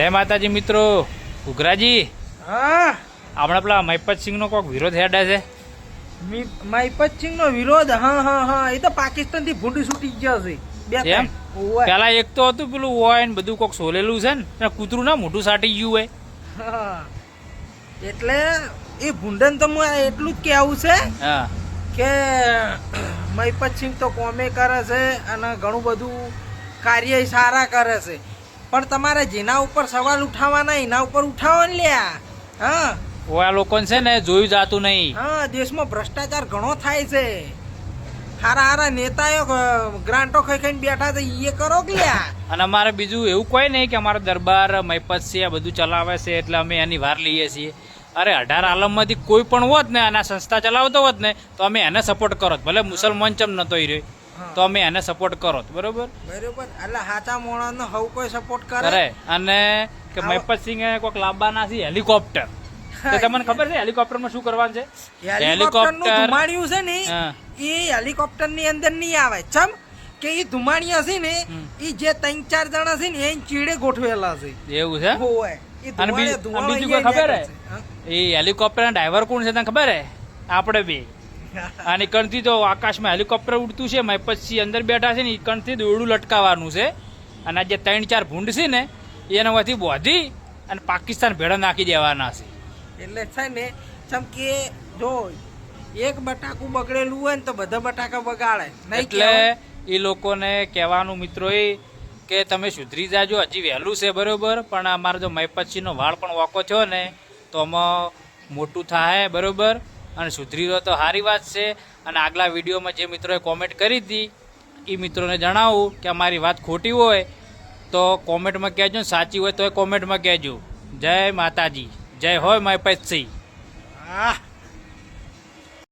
જય માતાજી મિત્રો. ઉઘરાજી, હા આપણે પેલા મહિપતસિંહનો કોઈક વિરોધ હેડે છે. મહિપતસિંહ નો વિરોધ? હા હા હા, એ તો પાકિસ્તાન થી ભૂંડી છૂટી ગયો છે. એમ પેલા એક તો હતું પેલું હોય ને બધું કોક સોલેલું છે ને કૂતરું ના મોટું સાટી ગયું હોય. હા, એટલે એ ભૂંડન તો હું એટલું જ કેવું છે હા કે મહિપતસિંહ તો કોમે કરે છે અને ઘણું બધું કાર્ય સારા કરે છે, પણ તમારે જેના ઉપર સવાલ ઉઠાવવાના એના ઉપર ઉઠાવો ને લ્યા. હા આ લોકોને છે ને જોયું જાતું નહીં. હા, દેશમાં ભ્રષ્ટાચાર ઘણો થાય છે. હારા હારા નેતાઓ ગ્રાન્ટો ખાઈ ખાઈને બેઠા છે, એ કરો કે લ્યા. અને અમારે બીજું એવું કોઈ નહીં કે અમારો દરબાર મહિપત છે આ બધું ચલાવે છે એટલે અમે એની વાર લઈએ છીએ. અરે 18 આલમમાંથી કોઈ પણ હોત ને અને આ સંસ્થા ચલાવતો હોત ને તો અમે એને સપોર્ટ કરત. ભલે મુસલમાન ચમ નતો રહ્યો તો અમે એને સપોર્ટ કરત. બરોબર બરોબર, એટલે હાચા મોણાનો હવ કોઈ સપોર્ટ કરે. અરે અને કે મહિપતસિંહે કોઈક લાવવાના છે હેલિકોપ્ટર. તો તમને ખબર છે હેલિકોપ્ટરમાં શું કરવાનું છે? હેલિકોપ્ટર નું ધુમાડિયું છે ને હા. એ હેલિકોપ્ટર ની અંદર નહીં આવે. ચમ કે એ ધુમાડિયા છે ને એ જે 3-4 જણા છે ને એ ચીડે ગોઠવેલા છે. એવું છે. હોવે. એ અને બીજું કોઈ ખબર હે? એ હેલિકોપ્ટર ના ડ્રાઈવર કોણ છે તને ખબર હે? આપણે બે. અને કણથી તો આકાશમાં હેલિકોપ્ટર ઉડતું છે, મહિપતસિંહ અંદર બેઠા છે ને એ કણથી દોરડું લટકાવવાનું છે અને આ જે 3-4 ભૂંડ છે ને એના માંથી બોધી અને પાકિસ્તાન ભેળા નાખી દેવાના છે. એટલે છે ને ચમ કે જો એક બટાકું બગડેલું હોય ને તો બધા બટાકા બગાડે નહીં. એટલે એ લોકોને કહેવાનું મિત્રો એ કે તમે સુધરી જાજો, હજી વહેલું છે બરોબર, પણ અમારો જો મહિપતસિંહનો વાળ પણ વાંકો થયો ને તો આમાં મોટું થાય બરોબર. અને સુધરી રહ્યો તો સારી વાત છે. અને આગલા વિડીયોમાં જે મિત્રોએ કોમેન્ટ કરી હતી એ મિત્રોને જણાવું કે અમારી વાત ખોટી હોય તો કોમેન્ટમાં કહેજો, ને સાચી હોય તો એ કોમેન્ટમાં કહેજો. જય માતાજી, જય હોય મહિપતસિંહ. હા.